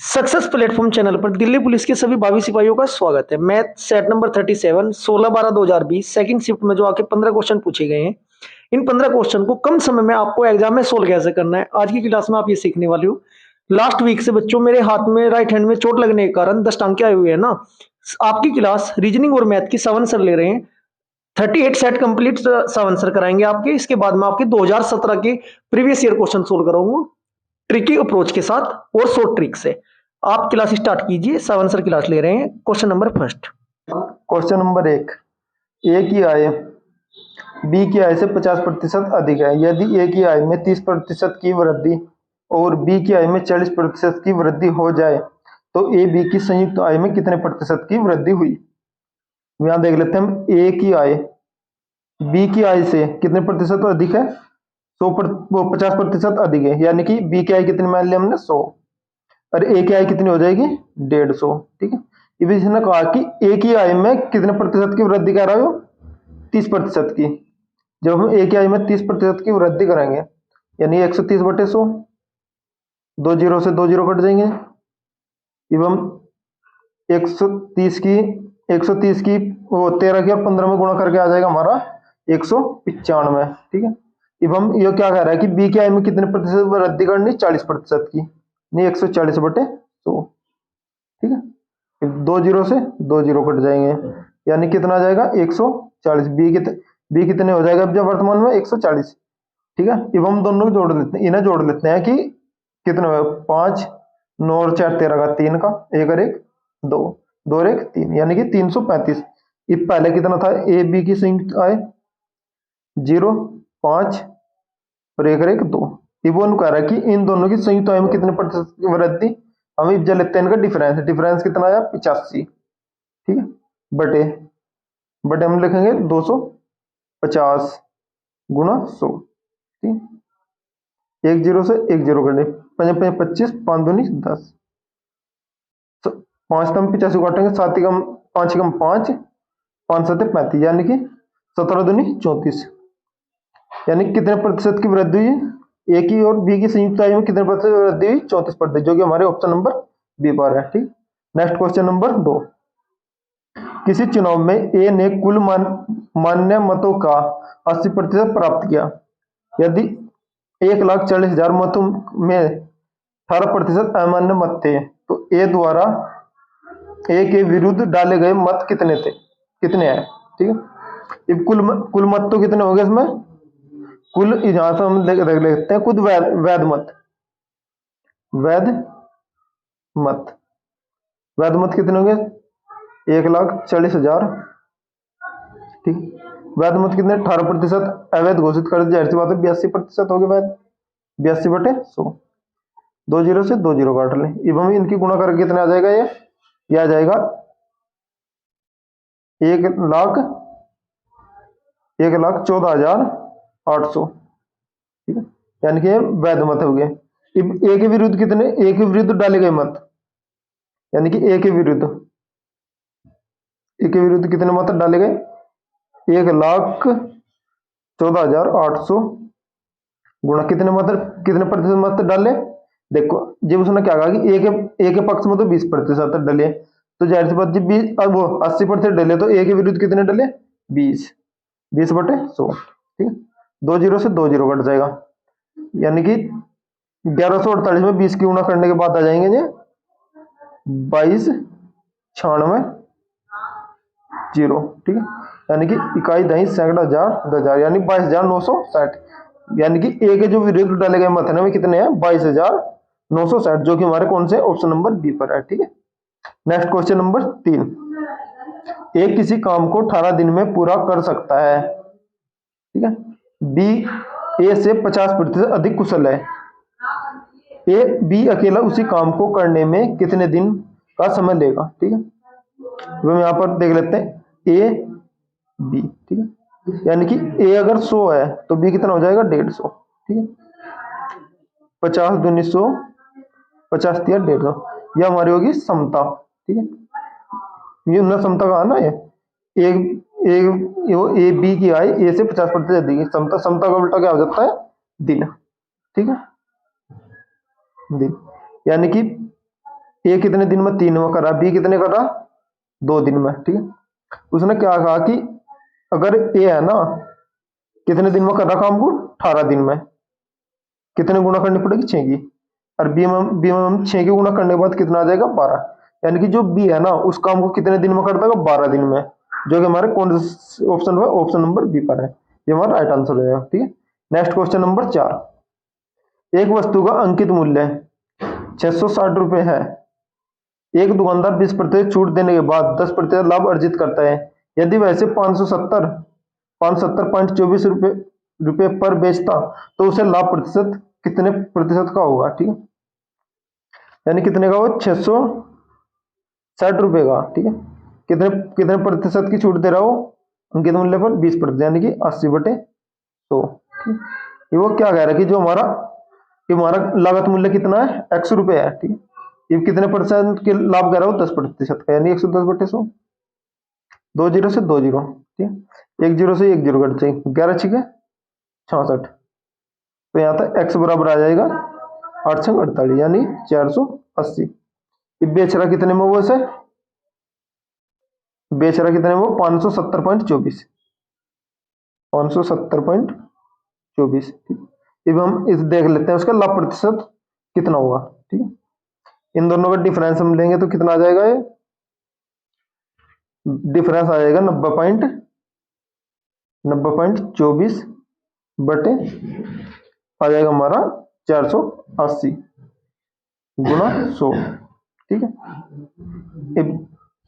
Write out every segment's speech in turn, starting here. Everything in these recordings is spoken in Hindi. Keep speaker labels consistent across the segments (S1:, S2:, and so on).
S1: सक्सेस प्लेटफॉर्म चैनल पर दिल्ली पुलिस के सभी भावी सिपाहियों का स्वागत है। Math set number 37 16/12/2020 second shift में जो आके 15 क्वेश्चन पूछे गए हैं, इन 15 क्वेश्चन को कम समय में आपको एग्जाम में सोल्व कैसे करना है, आज की क्लास में आप ये सीखने वाले हो। लास्ट वीक से बच्चों मेरे हाथ में राइट हैंड में चोट लगने के कारण 10 टांके आए हुए हैं ना। आपकी क्लास रीजनिंग और मैथ की 7 सर ले रहे हैं। 38 सेट कंप्लीट 7 सर कराएंगे आपके। इसके बाद में आपके 2017 के प्रीवियस ईयर क्वेश्चन सोल्व कराऊंगा ट्रिकी अप्रोच के साथ और शॉर्ट ट्रिक से। आप क्लास स्टार्ट कीजिए। 7 सर क्लास ले रहे हैं। Question number first.
S2: Question number 1, ए की आय बी की आय से 50% अधिक है। यदि ए की आय में 30% की वृद्धि और बी की आय में 40% की वृद्धि हो जाए तो ए बी की संयुक्त आय में कितने प्रतिशत की वृद्धि हुई। यहां देख लेते हैं हम। ए की आय बी की आय से कितने प्रतिशत अधिक है? 50% अधिक है, यानी कि बी की आय कितनी मान ली हमने 100 और ए की आय कितनी हो जाएगी 150। ठीक है, इस इसने कहा कि ए की आय में कितने प्रतिशत की वृद्धि कर रहे हो? 30% की। जब हम ए की आय में 30% की वृद्धि करेंगे यानी 130/100, 2 जीरो से 2 जीरो कट जाएंगे। एवं 130 की 130 की वो 13 की और 15 में गुणा करके आ जाएगा हमारा 195। ठीक है, एवं ये क्या कह रहा है कि बी की आय में कितने प्रतिशत वृद्धि करनी? 40% की, नहीं 140/100। ठीक है, 2 जीरो से 2 जीरो कट जाएंगे यानी कितना आ जाएगा 140। बी कितने हो जाएगा अब जब वर्तमान में 140। ठीक है, एवं हम दोनों को जोड़ लेते हैं, इन्हें जोड़ लेते हैं कि कितना है 5 9 और 4 13 का 3 का 1 और 1 2 2 और 1 3 यानी कि 335। ये पहले कितना था? ए बी की संयुक्त आय 0 5 और 1 और 1 2। ये वो कह रहा है कि इन दोनों की संयुक्त आय में कितने प्रतिशत की वृद्धि। हम इब्जा लेते हैं इनका डिफरेंस। डिफरेंस कितना आया 85। ठीक है, बटे बटे हम लिखेंगे 250 गुणा 100। ठीक, 1 जीरो से 1 जीरो कटे 5 25 5 दूनी 10, 5 तम 85 काटेंगे 7 कम 5 कम 5 5 7 35 यानी कि 17 दूनी 34। यानी कितने प्रतिशत की वृद्धि हुई? ए की और बी की संयुक्त आय में कितने प्रतिशत वृद्धि हुई? 34%, जो कि हमारे ऑप्शन नंबर बी पर है। ठीक, नेक्स्ट क्वेश्चन नंबर 2। किसी चुनाव में ए ने कुल मान्य मतों का 80% प्राप्त किया। यदि 1,40,000 मतों में 18% अमान्य मत थे तो ए द्वारा ए के विरुद्ध डाले गए मत कितने थे? कितने हैं? ठीक है, अब कुल मत तो कितने हो गए इसमें? कुल यहां से हम देख लेते हैं। खुद वैध मत वैध मत कितने होंगे? 1,40,000। ठीक, वैध मत कितने? 18%। अवैध घोषित कर दिया, जाहिर सी बात है 82% हो गए वैध। 82/100, 2 जीरो से 2 जीरो काट लें। एवं इनकी गुणा करके कितना आ जाएगा? ये आ जाएगा 1,14,800। ठीक है, यानी कि वैध मत हो गए। ए के विरुद्ध कितने? ए के विरुद्ध डाले गए मत, यानी कि ए के विरुद्ध कितने मत डाले गए? 1,14,800 गुणा कितने मत, कितने प्रतिशत मत डाले? देखो जब उसने क्या कहा कि ए के पक्ष में तो 20% डले, तो जाहिर सी बात जब 20 अब वो 80% डले तो ए के विरुद्ध कितने डले? 20/100। ठीक है, 2 जीरो से 2 जीरो कट जाएगा यानी कि 1148 में 20 की गुणा करने के बाद आ जाएंगे ये 2296 जीरो। ठीक है, यानी कि इकाई दही सैकड़ा हजार 1000 यानी 22,960। यानी कि ए के जो विरुद्ध डाले गए मत है ना वे कितने हैं? 22,960, जो कि हमारे कौन से ऑप्शन नंबर बी पर है। ठीक है, नेक्स्ट क्वेश्चन नंबर 3। ए किसी काम को 18 दिन में पूरा कर सकता है। ठीक है, बी ए से 50% अधिक कुशल है। बी अकेला उसी काम को करने में कितने दिन का समय लेगा। ठीक है, तो हम यहाँ पर देख लेते हैं ए बी। ठीक है, यानी कि ए अगर 100 है तो बी कितना हो जाएगा? 150। ठीक है, 50 दूनी 100, 50 दिया 150, यह हमारी होगी समता। ठीक है, ये ना समता कहा ना, ये ए बी की आय ए से 50% अधिक। समता समता का उल्टा क्या हो जाता है? दिन। ठीक है, दिन, यानी कि ए कितने दिन में 3 में करा, बी कितने करा 2 दिन में, ठीक है। उसने क्या कहा कि अगर ए है ना कितने दिन में कर रहा काम को 18 दिन में, कितने गुना करनी पड़ेगी 6 की, और बी में हम 6 की गुना करने के बाद कितना आ जाएगा 12, यानी कि जो बी है ना उस काम को कितने दिन में कर देगा 12 दिन में, जो कि हमारे कौन से ऑप्शन पर, ऑप्शन नंबर बी पर है, ये हमारा राइट आंसर हो जाएगा, ठीक है। नेक्स्ट क्वेश्चन नंबर 4, एक वस्तु का अंकित मूल्य 660 रुपये है, एक दुकानदार 20% छूट देने के बाद 10% लाभ अर्जित करता है, यदि वैसे 570.24 रुपये पर बेचता तो उसे लाभ प्रतिशत कितने प्रतिशत का होगा, ठीक है। यानी कितने का हो 660 रुपये का, ठीक है। कितने कितने प्रतिशत की छूट दे रहा हो अंकित मूल्य पर 20%, यानी कि 80/100, ठीक है। ये वो क्या कह रहा है कि जो हमारा लागत मूल्य कितना है 100 रुपये है, ठीक है। ये कितने परसेंट के लाभ कह रहा हो 10% का, यानी 110/100, 2 जीरो से 2 जीरो, ठीक है। 1 जीरो से 1 जीरो कट जाएगी, 11 6 66, तो यहाँ तक x बराबर आ जाएगा 8 छंग 48, यानी 480। ये बेच रहा कितने में, वो से बेच रहा कितने में, वो 570.24, 570.24, ठीक। अब हम इस देख लेते हैं उसका लाभ प्रतिशत कितना होगा, ठीक है। इन दोनों का डिफरेंस हम लेंगे तो कितना आ जाएगा, ये डिफरेंस आ जाएगा 90.24 बटे आ जाएगा हमारा 480 गुना 100, ठीक है।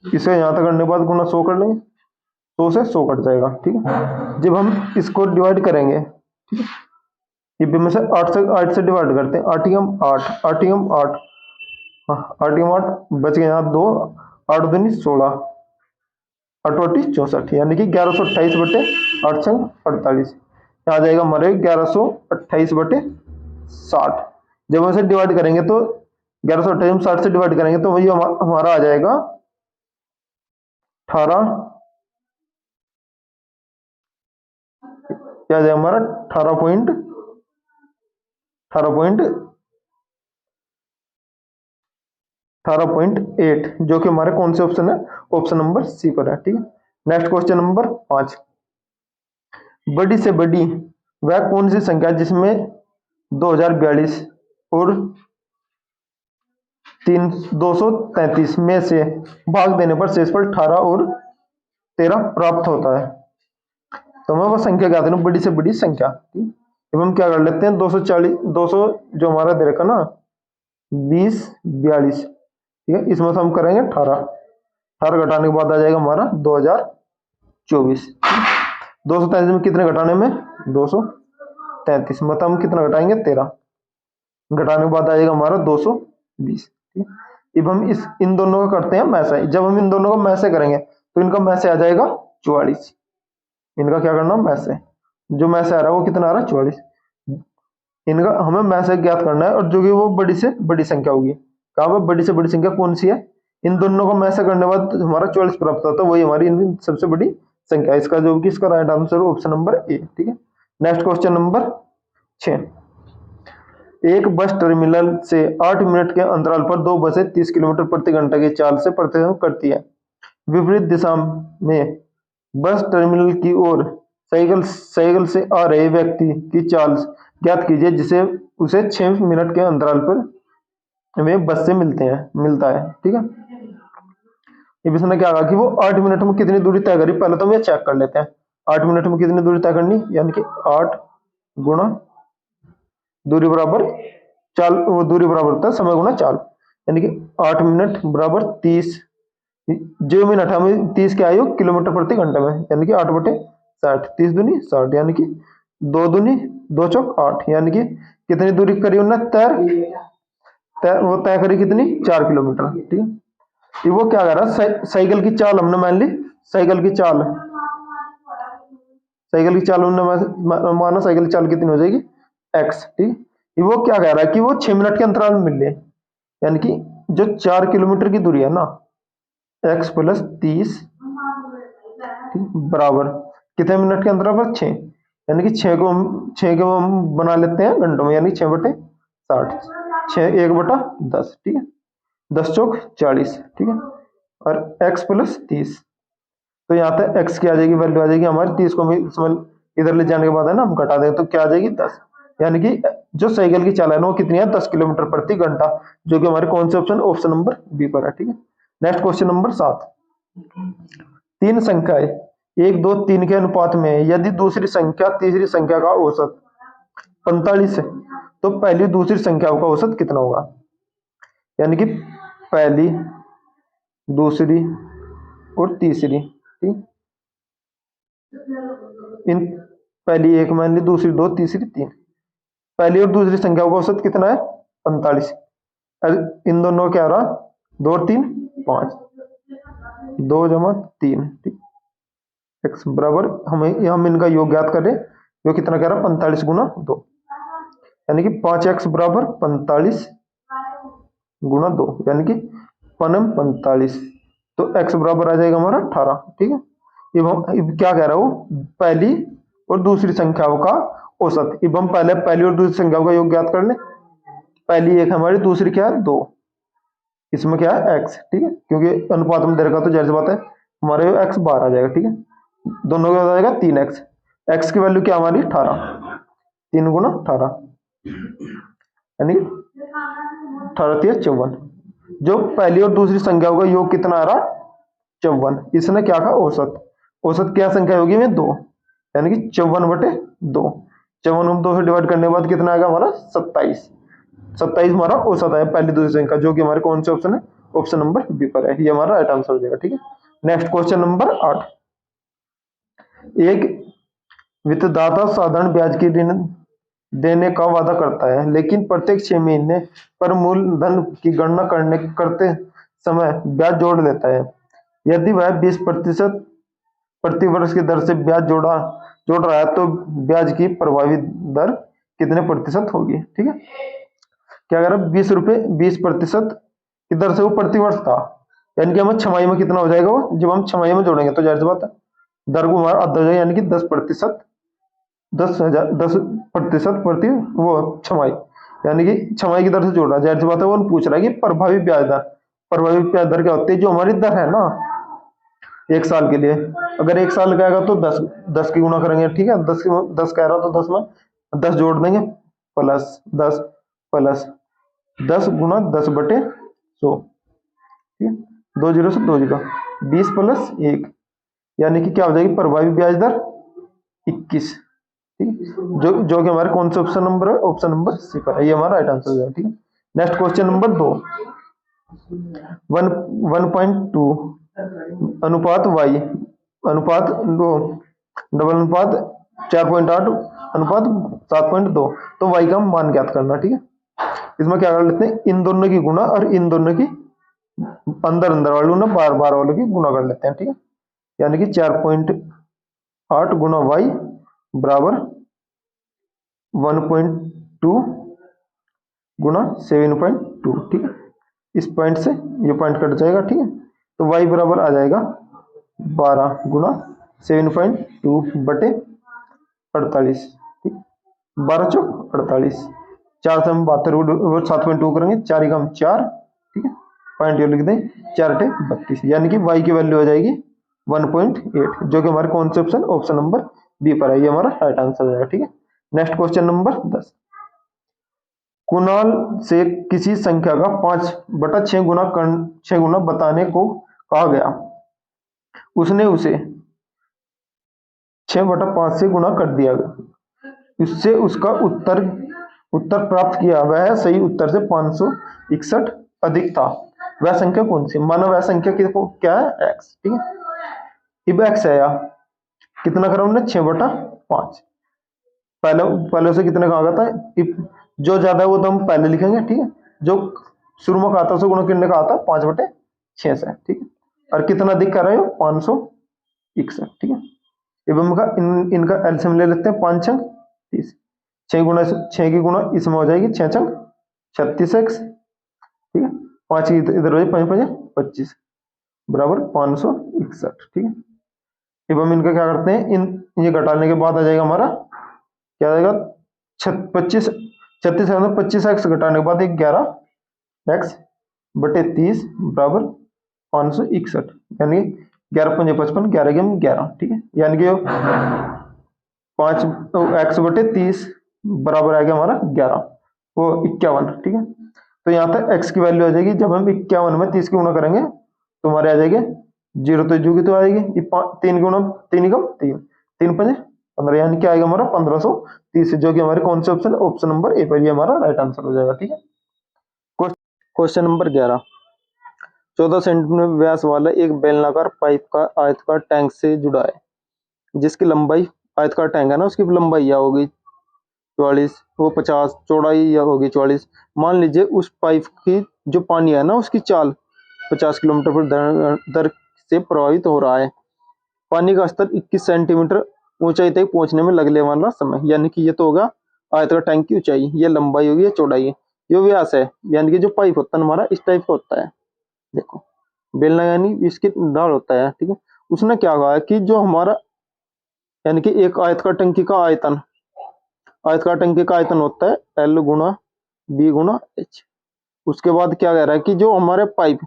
S2: इसे यहां तक करने के बाद गुना 100 कर लेंगे, 100 से 100 कट जाएगा, ठीक है। जब हम इसको डिवाइड करेंगे, ठीक है, ये में से 8 से डिवाइड करते हैं, 8 8 8 8, हाँ 8 8 बच गए यहाँ 2, 8 दूनी 16, 8 64, यानी कि 1128/8 आ जाएगा हमारे 1128/60। जब हम इसे डिवाइड करेंगे तो 1128 60 से डिवाइड करेंगे तो वही हमारा आ जाएगा 18, क्या आ जाएगा हमारा 18.8, जो कि हमारे कौन से ऑप्शन है, ऑप्शन नंबर सी पर है, ठीक है। नेक्स्ट क्वेश्चन नंबर 5, बड़ी से बड़ी वह कौन सी संख्या जिसमें 2042 और 233 में से भाग देने पर शेषफल 18 और 13 प्राप्त होता है। तो हमें वो संख्या क्या देना, बड़ी से बड़ी संख्या, ठीक। अब हम क्या कर लेते हैं 240 200 जो हमारा दे रखा ना 20 42, ठीक है, इसमें से हम करेंगे 18 घटाने के बाद आ जाएगा हमारा 2024। 233 में कितने घटाने में 233, मतलब हम कितना घटाएंगे 13, घटाने के बाद आ जाएगा हमारा 220, ठीक है। अब हम इन दोनों का करते हैं मैसे, जब हम इन दोनों का मैसे करेंगे तो इनका मैसे आ जाएगा 44, इनका क्या करना मैसे, जो मैसे आ रहा है वो कितना आ रहा है 44, इनका हमें मैसे ज्ञात करना है, और जो कि वो बड़ी से बड़ी संख्या होगी, कहाँ पर बड़ी से बड़ी संख्या कौन सी है, इन दोनों को मैसे करने के बाद हमारा 44 प्राप्त होता है, वही हमारी इनकी सबसे बड़ी संख्या, इसका जो कि इसका right answer option number A, ठीक है। नेक्स्ट क्वेश्चन नंबर 6, एक बस टर्मिनल से 8 मिनट के अंतराल पर 2 बसें 30 किलोमीटर प्रति घंटा की चाल से प्रतिगमन करती है, विपरीत दिशा में बस टर्मिनल की ओर साइकिल से आ रहे व्यक्ति की चाल ज्ञात कीजिए जिसे उसे 6 मिनट के अंतराल पर वे बस से मिलता है, ठीक है। अब इसने क्या कहा कि वो 8 मिनट में कितनी दूरी तय करी, पहले तो हम ये चेक कर लेते हैं 8 मिनट में कितनी दूरी तय करनी, यानी कि 8 गुणा दूरी बराबर चाल, वो दूरी बराबर होता है समय गुणा चाल, यानी कि 8 मिनट बराबर 30, जो मिनट हमें 30 के आयु किलोमीटर प्रति घंटे में, यानी कि 8/60, 30 दूनी 60, यानी कि 2 दूनी 2 चौक 8, यानी कि कितनी दूरी करी उन्होंने वो तय करी कितनी 4 किलोमीटर, ठीक है। ये वो क्या कर रहा है, साइकिल की चाल हमने मान ली, साइकिल की चाल हमने माना साइकिल की चाल कितनी हो जाएगी x, ठीक। ये वो क्या कह रहा है कि वो 6 मिनट के अंतराल में मिल रहे, यानी कि जो 4 किलोमीटर की दूरी है ना x + 30 बराबर कितने मिनट के अंतराल पर 6, यानी कि 6 को हम बना लेते हैं घंटों में, यानी 6/60, 6 1/10, ठीक है। 10 चौक 40, ठीक है, और x प्लस 30। तो यहाँ तक x की आ जाएगी वैल्यू, आ जाएगी हमारी 30 को इधर ले जाने के बाद है ना हम घटा देंगे तो क्या आ जाएगी 10। यानी कि जो साइकिल की चालन है वो कितनी है 10 किलोमीटर प्रति घंटा, जो कि हमारे कौन से ऑप्शन नंबर बी पर है, ठीक है। Next question number 7। तीन संख्याएं 1 2 3 के अनुपात में है। यदि दूसरी संख्या तीसरी संख्या का औसत 45 है तो पहली दूसरी संख्याओं का औसत कितना होगा। यानी कि पहली, दूसरी और तीसरी, ठीक, इन पहली एक मान ली, दूसरी 2, तीसरी 3, पहली और दूसरी संख्याओं का औसत कितना है 45। इन दोनों क्या रहा 2 और 3 5, 2 जमा 3, ठीक, x बराबर हम इनका योग ज्ञात करें, जो कितना कह रहा 45 गुना 2, यानी कि 5x बराबर 45 गुना 2, यानी कि 45, तो x बराबर आ जाएगा हमारा 18, ठीक है। अब क्या कह रहा हूँ पहली और दूसरी संख्याओं का औसत। अब हम पहले पहली और दूसरी संख्याओं का योग ज्ञात कर ले। पहली एक हमारी, दूसरी क्या है 2, इसमें क्या है x, ठीक है, क्योंकि अनुपात में दे रखा तो जाहिर सी बात है हमारे x बाहर आ जाएगा, ठीक है। दोनों का हो जाएगा 3x, x की वैल्यू क्या हमारी 18, 3 गुना 18, यानी 18 54। जो पहली और दूसरी संख्याओं का योग कितना आ रहा 54, इसने क्या कहा औसत। औसत क्या संख्या होगी में 2, यानी कि 54/2, 54 को 2 से डिवाइड करने के बाद कितना आएगा हमारा 27, 27 हमारा औसत है पहली दूसरी संख्या, जो कि हमारे कौन से ऑप्शन है ऑप्शन नंबर बी पर है, ये हमारा राइट आंसर हो जाएगा, ठीक है। Next question number 8। एक वित्तदाता साधारण ब्याज की ऋण देने का वादा करता है, लेकिन प्रत्येक 6 महीने पर मूलधन की गणना करते समय ब्याज जोड़ लेता है। यदि वह 20% प्रति वर्ष की दर से ब्याज जोड़ रहा है तो ब्याज की प्रभावी दर कितने प्रतिशत होगी, ठीक है। क्या कह रहा है 20% की दर से वो प्रति वर्ष था, यानी कि हमें छमाही में कितना हो जाएगा वो, जब हम छमाही में जोड़ेंगे तो जाहिर सी बात है दर को हमारा आधा हो जाएगा, यानी कि 10%, 10% प्रति वो छमाही, यानी कि छमाही की दर से जोड़ रहा है। जाहिर सी बात है वो पूछ रहा है कि प्रभावी ब्याज दर, प्रभावी ब्याज दर क्या होती है, जो हमारी दर है ना एक साल के लिए, अगर एक साल का आएगा तो 10 की गुना करेंगे, ठीक है, 10 कह रहा तो 10 में 10 जोड़ देंगे, प्लस 10 प्लस 10 गुना 10/100, ठीक है, 2 जीरो से 2 जीरो, 20 प्लस 1, यानी कि क्या हो जाएगी प्रभावी ब्याज दर 21, ठीक है, जो कि हमारे कौन सा ऑप्शन नंबर है ऑप्शन नंबर सी पर है, ये हमारा राइट आंसर हो जाएगा, ठीक है। Next question number 2। 1.2 अनुपात y अनुपात 2 डबल अनुपात 4.8 अनुपात 7.2, तो y का मान ज्ञात करना, ठीक है। इसमें क्या कर लेते हैं इन दोनों की गुना और इन दोनों की अंदर अंदर वालों ना बार बार वालों की गुना कर लेते हैं, ठीक है, यानी कि 4.8 गुना y बराबर 1.2 गुना 7.2, ठीक है। इस पॉइंट से ये पॉइंट कट जाएगा, ठीक है, तो y बराबर आ जाएगा 12 गुना 7.2/48, ठीक, 12 चौक 48, 4 से हम 72 7.2 करेंगे, 4 का हम 4, ठीक है, पॉइंट ये लिख दें 4 × 32, यानी कि y की वैल्यू हो जाएगी 1.8, जो कि हमारे कौन से ऑप्शन नंबर बी पर है, ये हमारा राइट आंसर हो जाएगा, ठीक है। Next question number 10। कुणाल से किसी संख्या का 5/6 गुना बताने को कहा गया, उसने उसे 6/5 से गुना कर दिया, उससे उसका उत्तर प्राप्त किया, वह सही उत्तर से 561 अधिक था, वह संख्या कौन सी। माना वह संख्या क्या है x, ठीक है। अब x है या कितना करा हमने 6/5, पहले से कितने का आ गया था, जो ज्यादा है वो तो हम पहले लिखेंगे, ठीक है, जो शुरू में कहा था उसे गुणा करने का आता 5/6 से, ठीक है, और कितना अधिक कर रहे हो 561, ठीक है। एवं का इनका एलसीएम ले लेते हैं 5 छंग 30, 6 की गुना इसमें हो जाएगी 6 छंग 36x, ठीक है, 5 की इधर हो जाए 5 5 25 बराबर 561, ठीक है। एवं इनका क्या करते हैं ये घटाने के बाद आ जाएगा हमारा क्या आ जाएगा 36 36 25x घटाने के बाद एक 11x बटे 30 बराबर 561, यानी 11 पंजे 55, 11 गेम 11, ठीक है। यानी कि 5 x बटे 30 बराबर आ गया हमारा 11, वो 51, ठीक है। तो यहाँ तक x की वैल्यू आ जाएगी, जब हम 51 में 30 की गुणा करेंगे तो हमारे आ जाएगी 0, तो जो की तो आएगी ये 3 गुणा 3 कम 3, 3 पंजे 15, यानी क्या आएगा हमारा 1530, जो कि हमारे कौन से ऑप्शन, ऑप्शन नंबर ए पर ये हमारा राइट आंसर हो जाएगा, ठीक है। क्वेश्चन नंबर 11, 14 सेंटीमीटर व्यास वाला एक बेलनाकार पाइप का आयताकार टैंक से जुड़ा है, जिसकी लंबाई, आयताकार टैंक है ना, उसकी लंबाई या होगी 44, वो 50, चौड़ाई या होगी 44। मान लीजिए उस पाइप की जो पानी है ना, उसकी चाल 50 किलोमीटर पर दर से प्रभावित हो रहा है। पानी का स्तर 21 सेंटीमीटर ऊंचाई तक पहुंचने में लगने वाला समय, यानी कि ये तो होगा आयताकार टैंक की ऊंचाई, ये लंबाई होगी, ये चौड़ाई है, ये व्यास है, यानी कि जो पाइप होता है हमारा इस टाइप का होता है। देखो बेलना यानी इसकी ढाल होता है, ठीक है। उसने क्या कहा है कि जो हमारा, यानी कि एक आयताकार टंकी का आयतन, आयताकार टंकी का आयतन होता है L गुणा B गुणा H। उसके बाद क्या कह रहा है कि जो हमारे पाइप,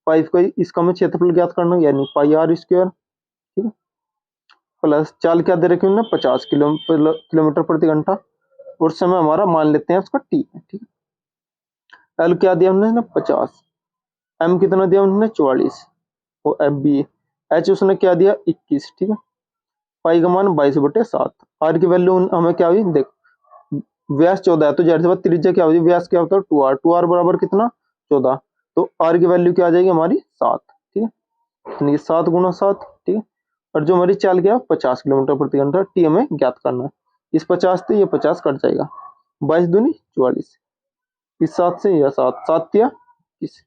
S2: पाइप का इसका में क्षेत्रफल ज्ञात करना, यानी पाई आर स्क्वायर, ठीक है, प्लस चाल क्या दे रखी है 50 किलोमीटर प्रति घंटा, और समय हमारा मान लेते हैं उसका टी, ठीक है। एल क्या दिया हमने 50, एम कितना दिया उन्होंने 44, और एफ बी, एच उसने क्या दिया 21, ठीक है। पाई का मान 22/7, आर की वैल्यू हमें क्या हुई, देख व्यास 14 है तो जाहिर सी बात त्रिज्या क्या होती है, व्यास क्या होता है 2r, 2r बराबर कितना 14, तो r की वैल्यू क्या आ जाएगी हमारी 7, ठीक है, यानी 7 गुणा 7, ठीक है। और जो हमारी चाल क्या 50 किलोमीटर प्रति घंटा, टी हमें ज्ञात करना है। इस 50 से ये 50 कट जाएगा, 22 दूनी 44, इस 7 से यह 7, 7 तिया 21,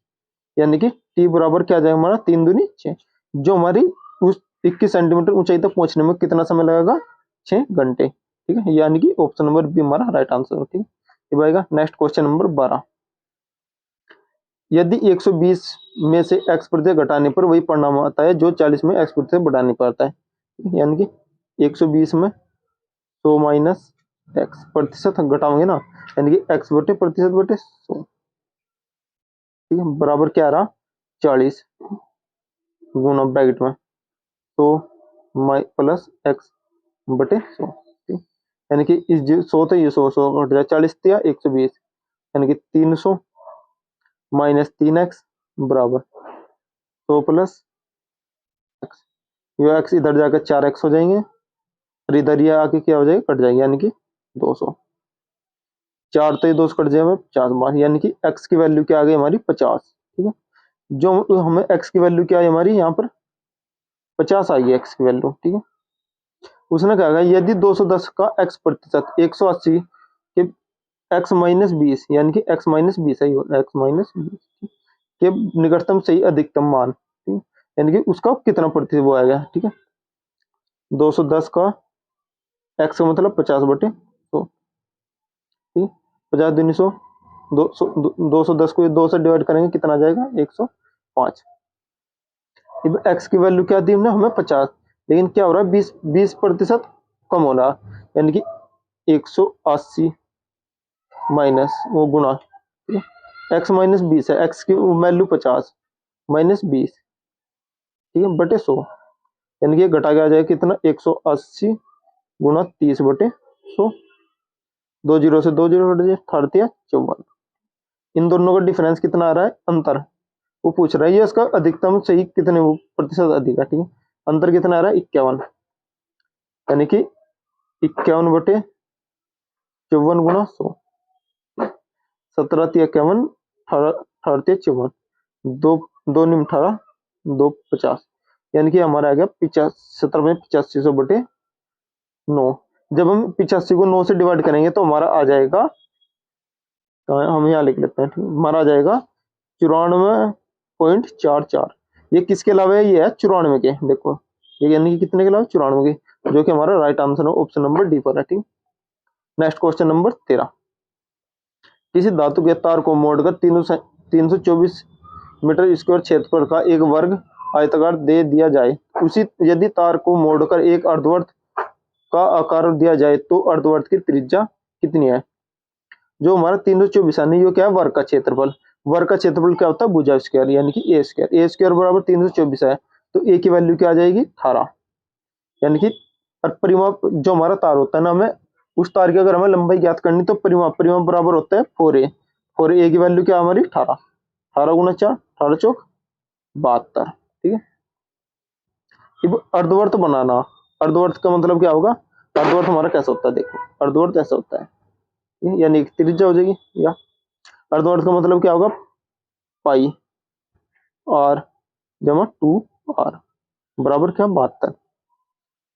S2: यानी कि टी बराबर क्या आ जाएगा हमारा 3 दूनी 6, जो हमारी उस 21 सेंटीमीटर ऊंचाई तक पहुंचने में कितना समय लगेगा 6 घंटे, ठीक है। यानी कि ऑप्शन नंबर बी हमारा राइट आंसर है, ठीक है। ये आएगा नेक्स्ट क्वेश्चन नंबर 12, यदि 120 में से x प्रतिशत घटाने पर वही परिणाम आता है जो 40 में x प्रतिशत बढ़ाने पर आता है, यानी कि 120 में 100 माइनस x प्रतिशत घटाओगे ना, यानी कि x बटे प्रतिशत बटे 100, ठीक है, बराबर क्या आ रहा 40 गुना ब्रैकेट में 100 प्लस x बटे 100, ठीक, यानी कि इस 100 तो ये 100 घट जाए, 40 दिया 120, यानी कि 300 माइनस 3x बराबर 100 प्लस x, ये x इधर जाकर 4x हो जाएंगे, और इधर ये आके क्या हो जाएगा कट जाएंगे, यानी कि 200, 4 तो ये 200 कट जाएगा 50 बार, यानी कि x की वैल्यू क्या आ गई हमारी 50, ठीक है। जो हमें x की वैल्यू क्या है हमारी यहाँ पर 50 आई है x की वैल्यू, ठीक है। उसने कहा यदि 210 का x प्रतिशत 180 के x माइनस 20, यानी कि x माइनस 20 सही हो, x माइनस 20 के निकटतम सही अधिकतम मान, ठीक, यानी कि उसका कितना प्रतिशत वो आएगा, ठीक है। 210 का x का मतलब 50/100, ठीक, 50 दूनी 100, 210 को 2 से डिवाइड करेंगे कितना आ जाएगा 105। x की वैल्यू क्या दी हमने हमें 50, लेकिन क्या हो रहा है 20% कम हो रहा, यानी कि 180 माइनस वो गुना, ठीक है, x माइनस 20 है, x की वैल्यू 50 माइनस 20, ठीक है, बटे 100, यानी कि ये घटा के आ जाएगा कितना 180 गुना 30/100, 2 जीरो से 2 जीरो हट जाए, 54, इन दोनों का डिफरेंस कितना आ रहा है अंतर, वो पूछ रहा है ये इसका अधिकतम सही कितने प्रतिशत अधिक है, ठीक है। अंतर कितना आ रहा है 51, यानी कि 51/54 गुना 100, 17 तिया 51, 18 तिया 54, 2 2 निम 18, 2 50, यानी कि हमारा आ गया 85/8500/9। जब हम 85 को 9 से डिवाइड करेंगे तो हमारा आ जाएगा, हम यहाँ लिख लेते हैं, ठीक, हमारा आ जाएगा 94.44, ये किसके अलावा है, ये है 94 के, देखो ये यानी कि कितने के अलावा 94 के, जो कि हमारा राइट आंसर है ऑप्शन नंबर डी पर है, ठीक। नेक्स्ट क्वेश्चन नंबर 13, किसी धातु के तार को मोड़कर 324 मीटर स्क्वायर क्षेत्रफल का एक वर्ग आयताकार दे दिया जाए, उसी यदि तार को मोड़कर एक अर्धवर्त का आकार दिया जाए तो अर्धवर्त की त्रिज्या कितनी है। जो हमारा 324 है, ये क्या है वर्ग का क्षेत्रफल, वर्ग का क्षेत्रफल क्या होता है, भुजा स्क्वायर यानी कि ए स्क्वायर। ए स्क्वायर बराबर 324 है, तो ए की वैल्यू क्या आ जाएगी 18, यानी कि परिमाप जो हमारा तार होता है ना, हमें उस तार की अगर हमें लंबाई ज्ञात करनी तो परिमाप परिमाप बराबर होता है 4a। 4a की वैल्यू क्या हमारी 18, 18 गुना 4, 18 चौक 72। ठीक है, अब अर्धवर्त बनाना। अर्धवर्त का मतलब क्या होगा, अर्धवर्त हमारा कैसा होता है, देखो अर्धवर्त ऐसा होता है, यानी एक त्रिज्या हो जाएगी, या अर्धवर्त का मतलब क्या होगा, पाई आर जमा 2r बराबर क्या 72।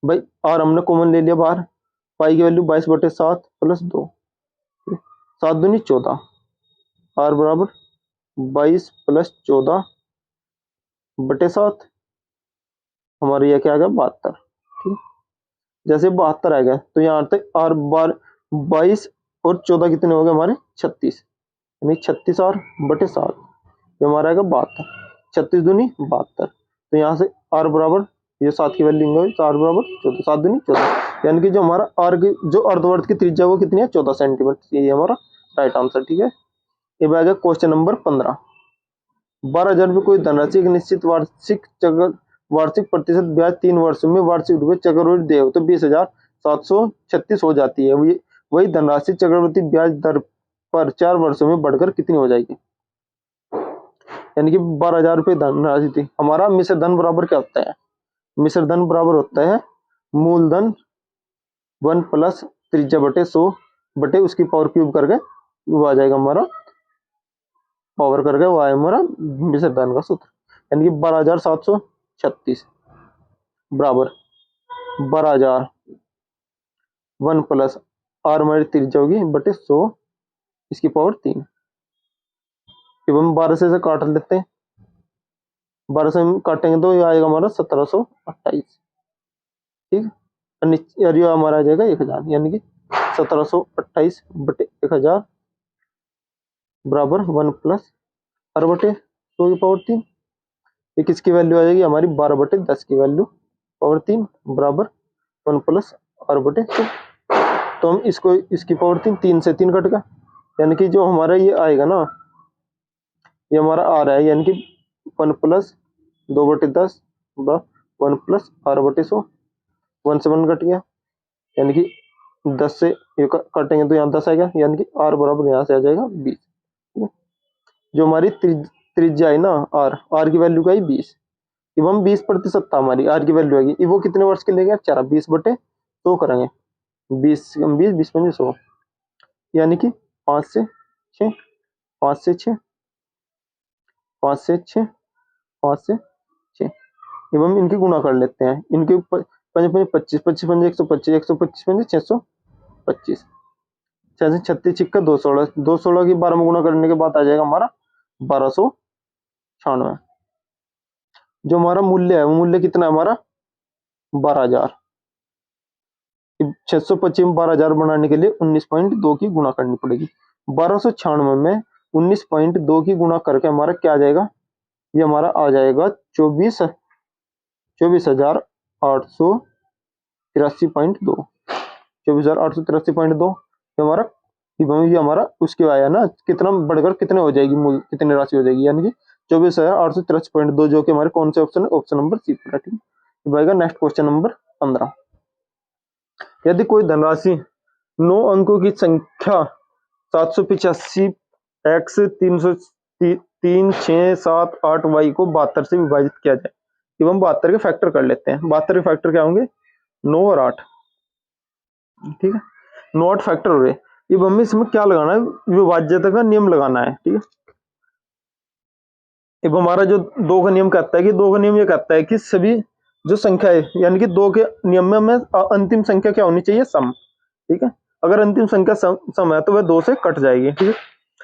S2: भाई आर हमने कॉमन ले लिया बाहर, पाई की वैल्यू 22/7 प्लस 2, 7 दूनी 14, आर बराबर 22 प्लस 14/7, हमारे यह क्या आ गया 72। ठीक, जैसे 72 आ गया तो यहाँ तक आर बार 22 और 14 कितने हो गए हमारे 36, यानी 36r/7, ये हमारा आएगा 72, 36 दूनी 72। तो यहाँ से आर बराबर ये 7 की वैल्यू होगी, तो आर बराबर 14, 7 दूनी 14, यानी कि जो हमारा आर की जो अर्धवर्त की त्रिज्या वो कितनी है 14 सेंटीमीटर, ये हमारा राइट आंसर। ठीक है, ये आ गया क्वेश्चन नंबर 15। 12,000 रुपये कोई धनराशि एक निश्चित वार्षिक प्रतिशत ब्याज 3 वर्षों में वार्षिक रुपये चक्रवृद्धि दे तो 20,736 हो जाती है। वही धनराशि चक्रवृद्धि ब्याज दर पर 4 वर्षों में बढ़कर कितनी हो जाएगी, यानी कि 12,000 रुपये धनराशि थी। हमारा मिश्र धन बराबर क्या होता है, मिश्र धन बराबर होता है मूलधन 1 प्लस त्रिज्या बटे 100 बटे उसकी पावर क्यूब करके वो आ जाएगा हमारा पावर करके, वो आया हमारा मिश्र धन का सूत्र, यानी कि 12,736 बराबर 12,000 1 प्लस आर हमारी त्रिज्या होगी बटे 100 इसकी पावर 3। जब हम 12 से काट लेते हैं, 12 से हम काटेंगे तो ये आएगा हमारा 1728। ठीक, और ये हमारा आ जाएगा 1,000, यानी कि 1728 बटे 1,000 बराबर 1 प्लस आर बटे 100 की पावर 3। ये किसकी वैल्यू आ जाएगी हमारी 12/10 की वैल्यू पावर 3 बराबर 1 प्लस आर बटे 100। तो हम इसको इसकी पावर 3, 3 से 3 कट गया, यानी कि जो हमारा ये आएगा ना, ये हमारा आ रहा है, यानी कि 1 प्लस 2/10 1 प्लस आर बटे 100, 1 से 1 कट गया, यानी कि 10 से ये काटेंगे तो यहाँ 10 आएगा, यानी कि आर बराबर यहाँ से आ जाएगा 20। ठीक है, जो हमारी त्रिज्या है ना आर, आर की वैल्यू का ही 20, एवं 20% था हमारी आर की वैल्यू आएगी, वो कितने वर्ष के लिए गया 4, 20/100 करेंगे, 20 20 20 5 100, यानी कि 5 से 6 5 से 6 5 से 6 5 से 6, एवं इनकी गुणा कर लेते हैं, इनके 5 5 25 25 5 125 125 5 625, 6 से 36 छिक्का 216, 216 की 12 में गुणा करने के बाद आ जाएगा हमारा 1296। जो हमारा मूल्य है वो मूल्य कितना है हमारा 12,000। 625 में 12,000 बनाने के लिए 19.2 की गुणा करनी पड़ेगी। 1296 में 19.2 की गुणा करके हमारा क्या आ जाएगा, ये हमारा आ जाएगा 24,883.2, 24,883.2। ये हमारा उसके आया ना, कितना बढ़कर कितने हो जाएगी, मूल कितने राशि हो जाएगी, यानी कि 24,883.2, जो कि हमारे कौन से ऑप्शन है, ऑप्शन नंबर सी पर है। ठीक है, नेक्स्ट क्वेश्चन नंबर 15। यदि कोई धनराशि 9 अंकों की संख्या 785 x 33678y को 72 से विभाजित किया जाए, एवं 72 के फैक्टर कर लेते हैं। 72 के फैक्टर क्या होंगे 9 और 8। ठीक है, 9 8 फैक्टर हो रहे, अब हमें इसमें क्या लगाना है, विभाज्यता का नियम लगाना है। ठीक है, अब हमारा जो 2 का नियम कहता है कि 2 का नियम ये कहता है कि सभी जो संख्या है, यानी कि 2 के नियम में हमें अंतिम संख्या क्या होनी चाहिए, सम। ठीक है, अगर अंतिम संख्या सम है तो वह 2 से कट जाएगी। ठीक है,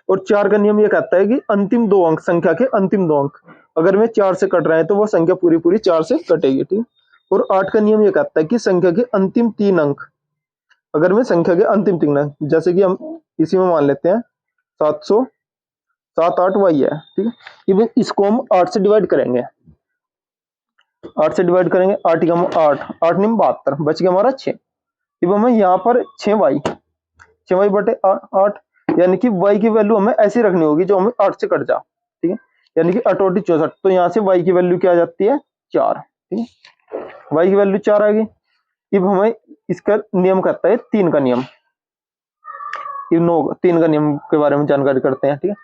S2: और 4 का नियम ये कहता है कि अंतिम 2 अंक, संख्या के अंतिम 2 अंक अगर वे 4 से कट रहे हैं तो वह संख्या पूरी पूरी 4 से कटेगी। ठीक है, और 8 का नियम ये कहता है कि संख्या के अंतिम 3 अंक, अगर मैं संख्या के अंतिम 3 अंक, जैसे कि हम इसी में मान लेते हैं 778y है। ठीक है, इवन इसको हम 8 से डिवाइड करेंगे, 8 से डिवाइड करेंगे, 8 का 8 8 नहीं 72, बच गया हमारा 6। अब हमें यहाँ पर 6y बटे 8, यानी कि y की वैल्यू हमें ऐसी रखनी होगी जो हमें 8 से कट जा, ठीक है। यानी कि 8 64, तो यहाँ से y की वैल्यू क्या आ जाती है 4, ठीक है। y की वैल्यू 4 आ गई। अब हमें इसका नियम कहता है 3 का नियम। ये 9 3 का नियम के बारे में जानकारी करते हैं, ठीक है,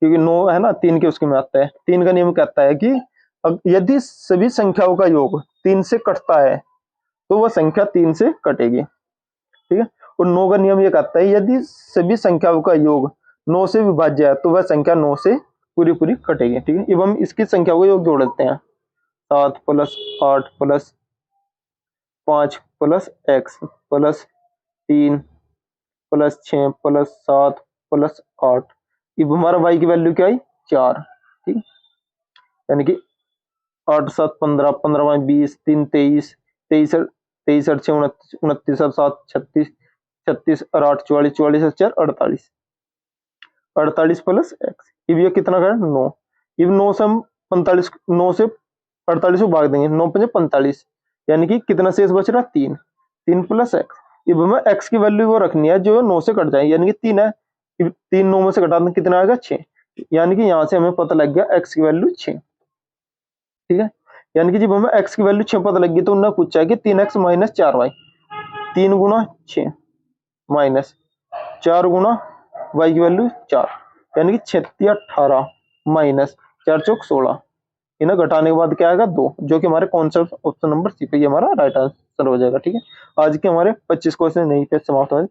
S2: क्योंकि 9 है ना 3 के उसके में आता है। 3 का नियम कहता है कि यदि सभी संख्याओं का योग 3 से कटता है तो वह संख्या 3 से कटेगी, ठीक है। और 9 का नियम यह कहता है यदि सभी संख्याओं का योग 9 से विभाज्य है तो वह संख्या 9 से पूरी पूरी कटेगी, ठीक है। अब हम इसकी संख्याओं का योग जोड़ देते हैं। 7 plus 8 plus 5 plus x plus 3 plus 6 plus 7 plus 8। अब हमारा y की वैल्यू क्या आई 4, ठीक, यानी कि 8 7 15 15 5 20 3 23 23 23 8 6 29 29 और 7 36 36 और 8 44 44 और 4 48 48 प्लस x। अब ये कितना का 9। अब 9 से हम 45 9 से 48 को भाग देंगे, 9 5 45, यानी कि कितना शेष बच रहा 3 3 प्लस x। अब हमें x की वैल्यू वो रखनी है जो 9 से कट जाए, यानी कि 3 है। 3 9 में से घटा दें कितना आएगा 6, यानी कि यहाँ से हमें पता लग गया x की वैल्यू 6, ठीक है। यानी कि जब हमें x की वैल्यू 6 पता लगी तो उन्होंने पूछा कि 3x माइनस 4y, 3 गुना 6 माइनस 4 गुना y की वैल्यू 4, यानी कि 36 18 माइनस 4 चौक 16, इन्हें घटाने के बाद क्या आएगा 2, जो कि हमारे कॉन्सेप्ट ऑप्शन नंबर सी पे ये हमारा राइट आंसर हो जाएगा, ठीक है। आज के हमारे 25 क्वेश्चन नहीं पे समाप्त हुए।